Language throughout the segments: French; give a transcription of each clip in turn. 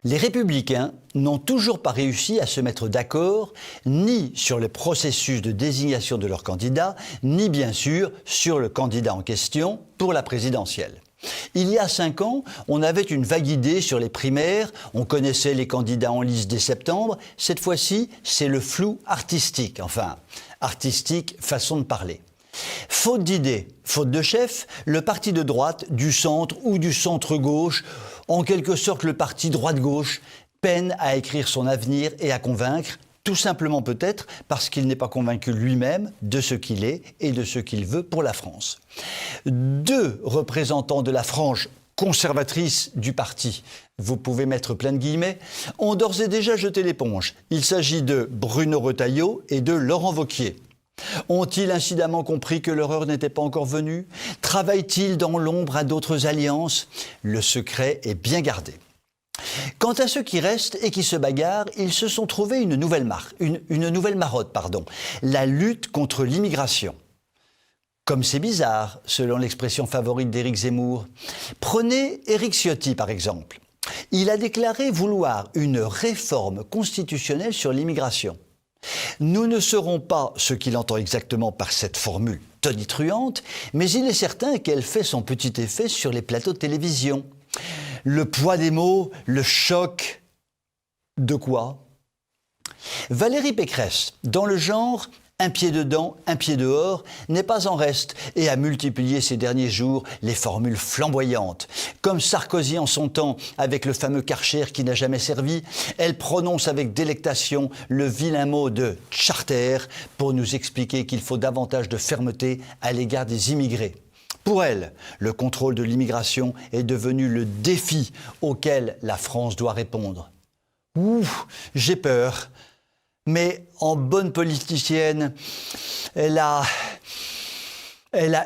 Les Républicains n'ont toujours pas réussi à se mettre d'accord ni sur le processus de désignation de leur candidat, ni bien sûr sur le candidat en question pour la présidentielle. Il y a 5 ans, on avait une vague idée sur les primaires, on connaissait les candidats en lice dès septembre. Cette fois-ci, c'est le flou artistique, enfin, artistique façon de parler. Faute d'idées, faute de chef, le parti de droite, du centre ou du centre-gauche, en quelque sorte le parti droite-gauche, peine à écrire son avenir et à convaincre, tout simplement peut-être parce qu'il n'est pas convaincu lui-même de ce qu'il est et de ce qu'il veut pour la France. 2 représentants de la frange conservatrice du parti, vous pouvez mettre plein de guillemets, ont d'ores et déjà jeté l'éponge. Il s'agit de Bruno Retailleau et de Laurent Wauquiez. Ont-ils incidemment compris que l'heure n'était pas encore venue? Travaillent-ils dans l'ombre à d'autres alliances? Le secret est bien gardé. Quant à ceux qui restent et qui se bagarrent, ils se sont trouvés une nouvelle marotte, la lutte contre l'immigration. Comme c'est bizarre, selon l'expression favorite d'Éric Zemmour. Prenez Éric Ciotti par exemple. Il a déclaré vouloir une réforme constitutionnelle sur l'immigration. Nous ne saurons pas ce qu'il entend exactement par cette formule tonitruante, mais il est certain qu'elle fait son petit effet sur les plateaux de télévision. Le poids des mots, le choc. De quoi? Valérie Pécresse, dans le genre un pied dedans, un pied dehors, n'est pas en reste et a multiplié ces derniers jours les formules flamboyantes. Comme Sarkozy en son temps avec le fameux Karcher qui n'a jamais servi, elle prononce avec délectation le vilain mot de charter pour nous expliquer qu'il faut davantage de fermeté à l'égard des immigrés. Pour elle, le contrôle de l'immigration est devenu le défi auquel la France doit répondre. Ouh, j'ai peur. Mais en bonne politicienne, elle a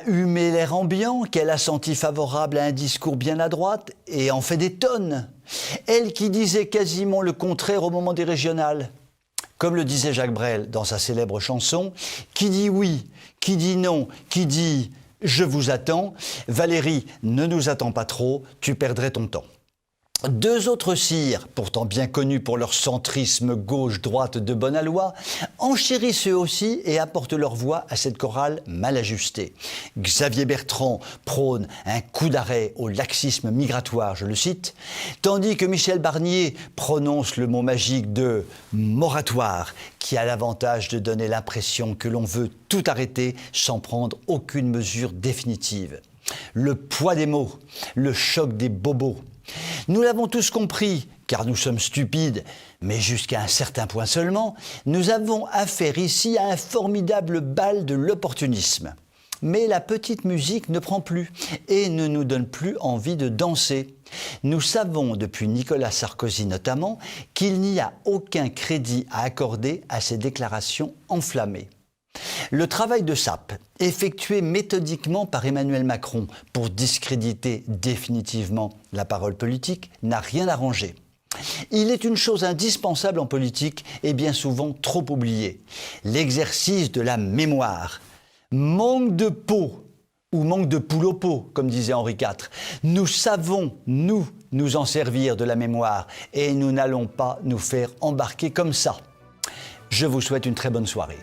humé l'air ambiant, qu'elle a senti favorable à un discours bien à droite et en fait des tonnes. Elle qui disait quasiment le contraire au moment des régionales. Comme le disait Jacques Brel dans sa célèbre chanson, qui dit oui, qui dit non, qui dit « je vous attends », Valérie, ne nous attends pas trop, tu perdrais ton temps. 2 autres sires, pourtant bien connus pour leur centrisme gauche-droite de bonne aloi, enchérissent eux aussi et apportent leur voix à cette chorale mal ajustée. Xavier Bertrand prône un coup d'arrêt au laxisme migratoire, je le cite, tandis que Michel Barnier prononce le mot magique de moratoire, qui a l'avantage de donner l'impression que l'on veut tout arrêter sans prendre aucune mesure définitive. Le poids des mots, le choc des bobos. Nous l'avons tous compris, car nous sommes stupides, mais jusqu'à un certain point seulement, nous avons affaire ici à un formidable bal de l'opportunisme. Mais la petite musique ne prend plus et ne nous donne plus envie de danser. Nous savons, depuis Nicolas Sarkozy notamment, qu'il n'y a aucun crédit à accorder à ces déclarations enflammées. Le travail de sape, effectué méthodiquement par Emmanuel Macron pour discréditer définitivement la parole politique, n'a rien arrangé. Il est une chose indispensable en politique et bien souvent trop oubliée, l'exercice de la mémoire. Manque de peau, ou manque de poule au pot, comme disait Henri IV. Nous savons, nous en servir de la mémoire et nous n'allons pas nous faire embarquer comme ça. Je vous souhaite une très bonne soirée.